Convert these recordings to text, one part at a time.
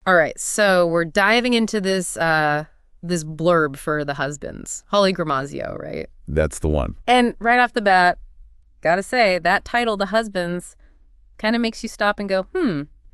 All right, so we're diving into this blurb for the husbands. Holly Gramazio, right? That's the one. And right off the bat, gotta say, that title, The Husbands, kind of makes you stop and go,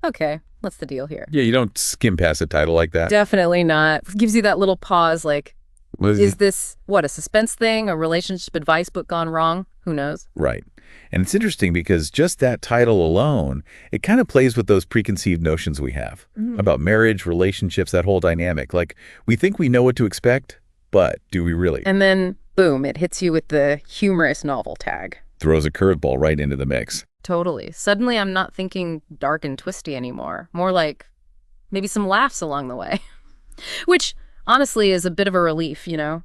okay, what's the deal here? Yeah, you don't skim past a title like that. Definitely not. Gives you that little pause like, Was is this, what, a suspense thing? A relationship advice book gone wrong? Who knows? Right. And it's interesting because just that title alone, it kind of plays with those preconceived notions we have about marriage, relationships, that whole dynamic. Like, we think we know what to expect, but do we really? And then, boom, it hits you with the humorous novel tag. Throws a curveball right into the mix. Totally. Suddenly I'm not thinking dark and twisty anymore. More like maybe some laughs along the way. Which, honestly, is a bit of a relief, you know?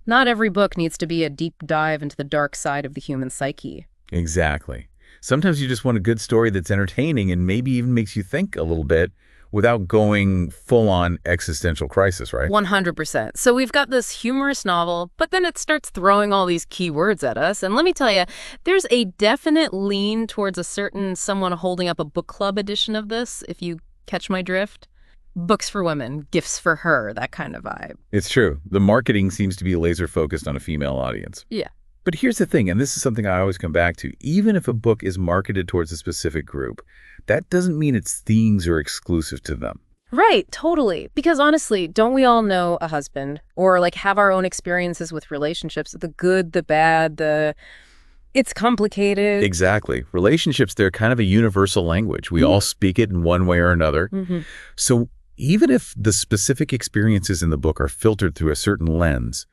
Not every book needs to be a deep dive into the dark side of the human psyche. Exactly. Sometimes you just want a good story that's entertaining and maybe even makes you think a little bit without going full-on existential crisis, right? 100%. So we've got this humorous novel, but then it starts throwing all these key words at us. And let me tell you, there's a definite lean towards a certain someone holding up a book club edition of this, if you catch my drift. Books for women, gifts for her, that kind of vibe. It's true. The marketing seems to be laser-focused on a female audience. Yeah. But here's the thing, and this is something I always come back to. Even if a book is marketed towards a specific group, that doesn't mean its themes are exclusive to them. Right, totally. Because honestly, don't we all know a husband or like have our own experiences with relationships, the good, the bad, it's complicated. Exactly. Relationships, they're kind of a universal language. We all speak it in one way or another. So even if the specific experiences in the book are filtered through a certain lens,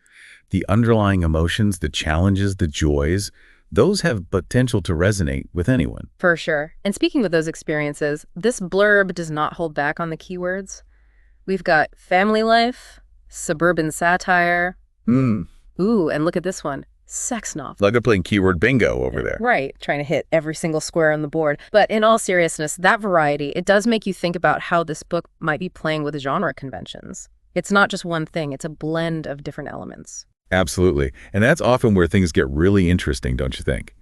the underlying emotions, the challenges, the joys, those have potential to resonate with anyone. For sure. And speaking of those experiences, this blurb does not hold back on the keywords. We've got family life, suburban satire. Ooh, and look at this one. Sex novel. Like they're playing keyword bingo over there. Right, trying to hit every single square on the board. But in all seriousness, that variety, it does make you think about how this book might be playing with genre conventions. It's not just one thing, it's a blend of different elements. Absolutely. And that's often where things get really interesting, don't you think?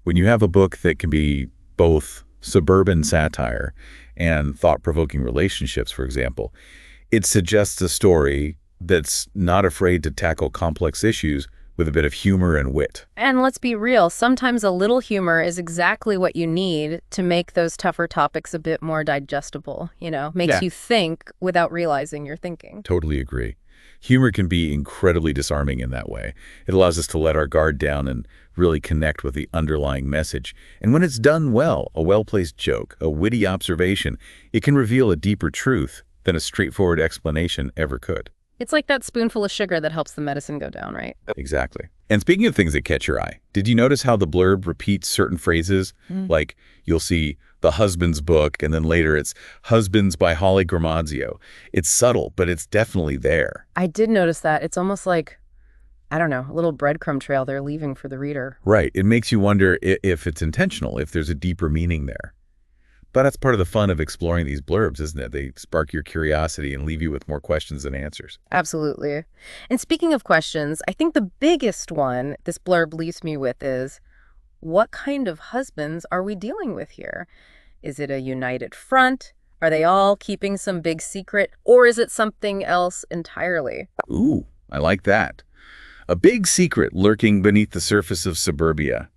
When you have a book that can be both suburban satire and thought-provoking relationships, for example, it suggests a story that's not afraid to tackle complex issues with a bit of humor and wit. And let's be real, sometimes a little humor is exactly what you need to make those tougher topics a bit more digestible, you know? Makes you think without realizing you're thinking. Totally agree. Humor can be incredibly disarming in that way. It allows us to let our guard down and really connect with the underlying message. And when it's done well, a well-placed joke, a witty observation, it can reveal a deeper truth than a straightforward explanation ever could. It's like that spoonful of sugar that helps the medicine go down, right? Exactly. And speaking of things that catch your eye, did you notice how the blurb repeats certain phrases? Like you'll see the husband's book, and then later it's Husbands by Holly Gramazio. It's subtle, but it's definitely there. I did notice that. It's almost like, I don't know, a little breadcrumb trail they're leaving for the reader. Right. It makes you wonder if it's intentional, if there's a deeper meaning there. But that's part of the fun of exploring these blurbs, isn't it? They spark your curiosity and leave you with more questions than answers. Absolutely. And speaking of questions, I think the biggest one this blurb leaves me with is, what kind of husbands are we dealing with here? Is it a united front? Are they all keeping some big secret? Or is it something else entirely? Ooh, I like that. A big secret lurking beneath the surface of suburbia.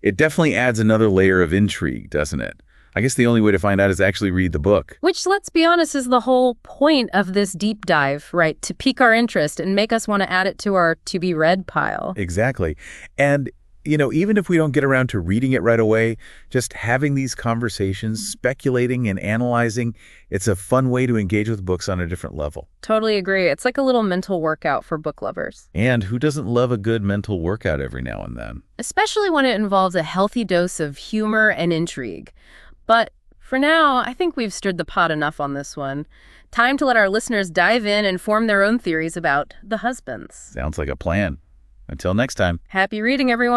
It definitely adds another layer of intrigue, doesn't it? I guess the only way to find out is actually read the book. Which, let's be honest, is the whole point of this deep dive, right? To pique our interest and make us want to add it to our to-be-read pile. Exactly. And, you know, even if we don't get around to reading it right away, just having these conversations, speculating and analyzing, it's a fun way to engage with books on a different level. Totally agree. It's like a little mental workout for book lovers. And who doesn't love a good mental workout every now and then? Especially when it involves a healthy dose of humor and intrigue. But for now, I think we've stirred the pot enough on this one. Time to let our listeners dive in and form their own theories about the husbands. Sounds like a plan. Until next time. Happy reading, everyone.